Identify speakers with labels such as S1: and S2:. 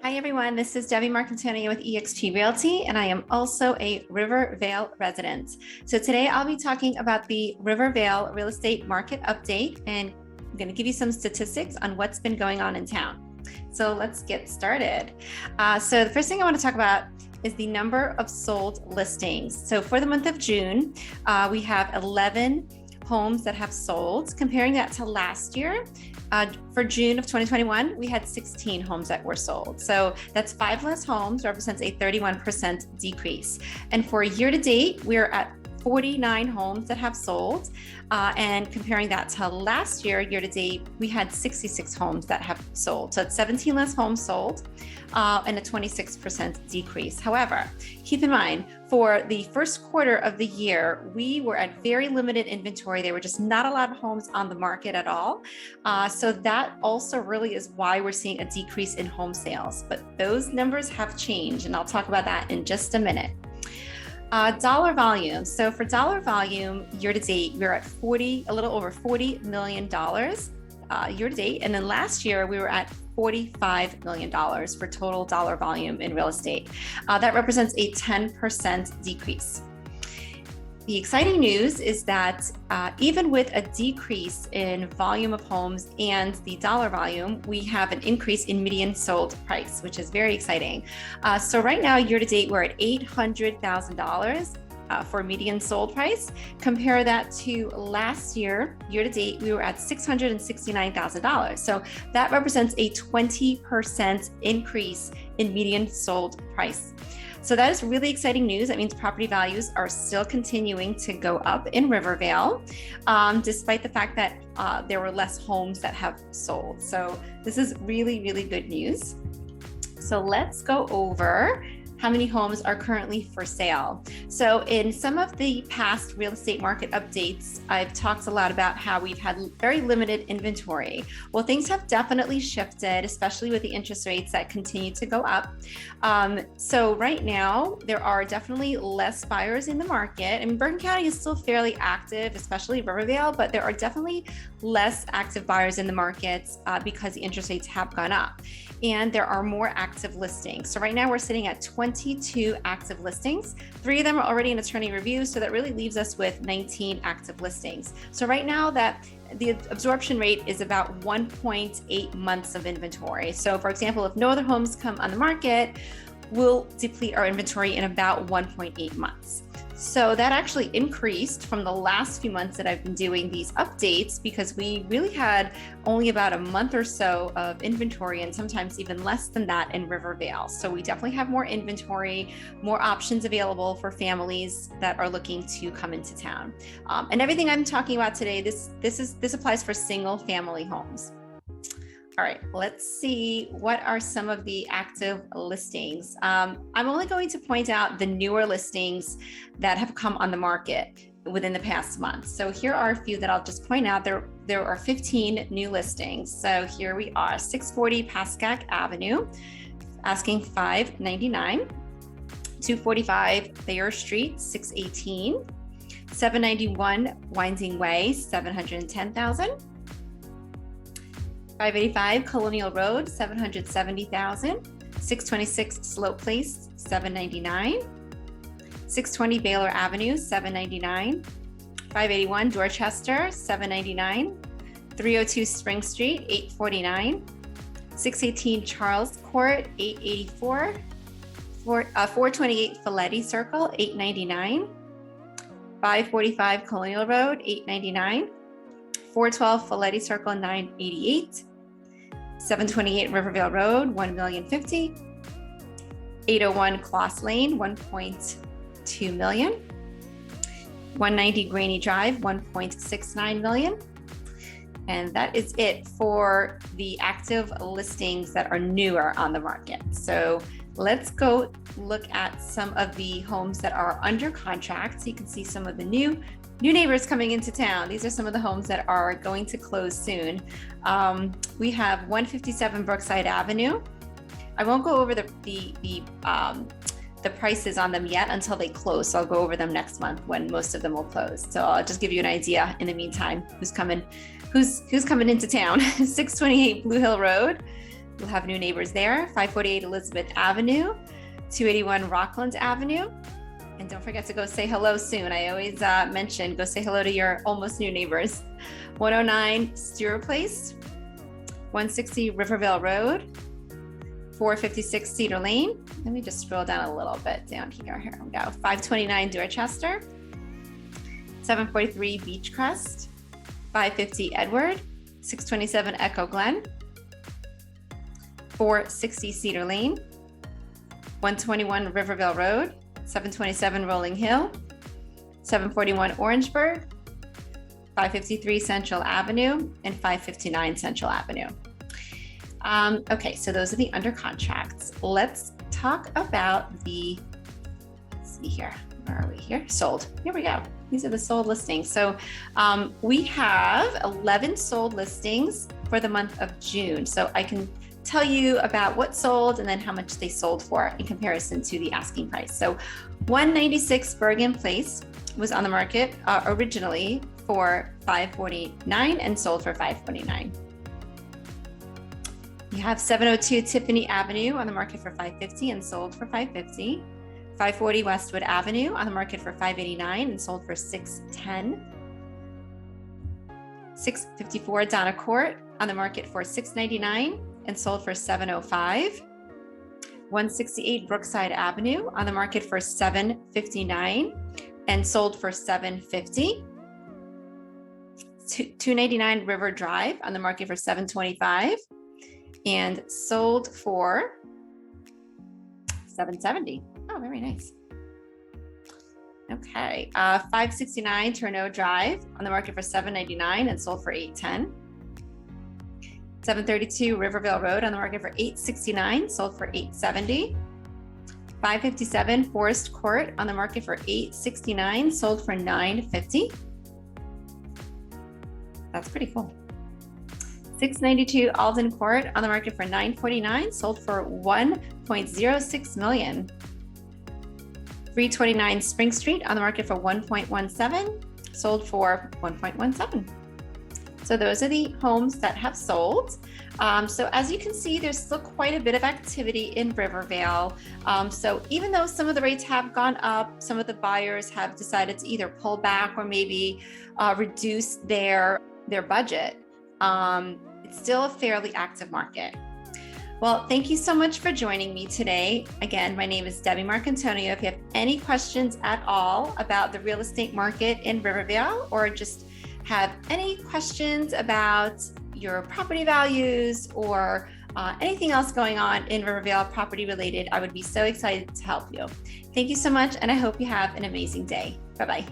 S1: Hi everyone, this is Debbie Marcantonio with eXp Realty, and I am also a River Vale resident. So today I'll be talking about the River Vale real estate market update, and I'm going to give you some statistics on what's been going on in town. So let's get started. So the first thing I want to talk about is the number of sold listings. So for the month of June, we have 11 homes that have sold. Comparing that to last year, for June of 2021, we had 16 homes that were sold. So that's 5 less homes, represents a 31% decrease. And for year to date, we're at 49 homes that have sold. And comparing that to last year, year to date, we had 66 homes that have sold. So it's 17 less homes sold and a 26% decrease. However, keep in mind, for the first quarter of the year, we were at very limited inventory. There were just not a lot of homes on the market at all. So that also really is why we're seeing a decrease in home sales. But those numbers have changed, and I'll talk about that in just a minute. Dollar volume. So for dollar volume, year to date, we're at a little over $40 million year to date. And then last year, we were at $45 million for total dollar volume in real estate. That represents a 10% decrease. The exciting news is that even with a decrease in volume of homes and the dollar volume, we have an increase in median sold price, which is very exciting. So right now, year to date, we're at $800,000 for median sold price. Compare that to last year, year to date, we were at $669,000. So that represents a 20% increase in median sold price. So that is really exciting news. That means property values are still continuing to go up in River Vale, despite the fact that there were less homes that have sold. So this is really, really good news. So let's go over how many homes are currently for sale. So in some of the past real estate market updates, I've talked a lot about how we've had very limited inventory. Well, things have definitely shifted, especially with the interest rates that continue to go up. So right now, there are definitely less buyers in the market. I mean, Bergen County is still fairly active, especially River Vale, but there are definitely less active buyers in the market because the interest rates have gone up. And there are more active listings. So right now we're sitting at 22 active listings. 3 of them are already in attorney review, so that really leaves us with 19 active listings. So right now that the absorption rate is about 1.8 months of inventory. So for example, if no other homes come on the market, we'll deplete our inventory in about 1.8 months. So that actually increased from the last few months that I've been doing these updates, because we really had only about a month or so of inventory, and sometimes even less than that in River Vale. So we definitely have more inventory, more options available for families that are looking to come into town. And everything I'm talking about today, this applies for single family homes. All right, let's see what are some of the active listings. I'm only going to point out the newer listings that have come on the market within the past month. So here are a few that I'll just point out. There are 15 new listings. So here we are, 640 Pascack Avenue, asking $599, 245 Thayer Street, $618, 791 Winding Way, $710,000. 585 Colonial Road, $770,000. 626 Slope Place, $799. 620 Baylor Avenue, $799. 581 Dorchester, $799. 302 Spring Street, $849. 618 Charles Court, $884. 428 Folletti Circle, $899. 545 Colonial Road, $899. 412 Folletti Circle, $988. 728 Rivervale Road, $1,050,000. 801 Kloss Lane, $1.2 million. 190 Graney Drive, $1.69 million. And that is it for the active listings that are newer on the market. So let's go look at some of the homes that are under contract. So you can see some of the new neighbors coming into town. These are some of the homes that are going to close soon. We have 157 Brookside Avenue. I won't go over the prices on them yet until they close. So I'll go over them next month when most of them will close. So I'll just give you an idea in the meantime who's coming into town. 628 Blue Hill Road, You'll have new neighbors there, 548 Elizabeth Avenue, 281 Rockland Avenue. And don't forget to go say hello soon. I always mention, go say hello to your almost new neighbors. 109 Stewart Place, 160 River Vale Road, 456 Cedar Lane. Let me just scroll down a little bit down here. Here we go. 529 Dorchester, 743 Beechcrest, 550 Edward, 627 Echo Glen, 460 Cedar Lane, 121 River Vale Road, 727 Rolling Hill, 741 Orangeburg, 553 Central Avenue, and 559 Central Avenue. Okay, so those are the under contracts. Let's talk about the, let's see here, where are we here? Sold, here we go. These are the sold listings. So we have 11 sold listings for the month of June. So I can tell you about what sold and then how much they sold for in comparison to the asking price. So 196 Bergen Place was on the market originally for $549 and sold for $549. You have 702 Tiffany Avenue on the market for $550 and sold for $550. 540 Westwood Avenue on the market for $589 and sold for $610. 654 Donna Court on the market for $699 and sold for $705. 168 Brookside Avenue on the market for $759 and sold for $750. 299 River Drive on the market for $725 and sold for $770. Oh, very nice. Okay, 569 Turneau Drive on the market for $799 and sold for $810. 732 River Vale Road on the market for $869, sold for $870. 557 Forest Court on the market for $869, sold for $950. That's pretty cool. 692 Alden Court on the market for $949, sold for $1.06 million. 329 Spring Street on the market for $1.17, sold for $1.17. So those are the homes that have sold. So as you can see, there's still quite a bit of activity in River Vale. So even though some of the rates have gone up, some of the buyers have decided to either pull back or maybe reduce their budget. It's still a fairly active market. Well, thank you so much for joining me today. Again, my name is Debbie Marcantonio. If you have any questions at all about the real estate market in River Vale, or just have any questions about your property values or anything else going on in River Vale property related, I would be so excited to help you. Thank you so much, and I hope you have an amazing day. Bye-bye.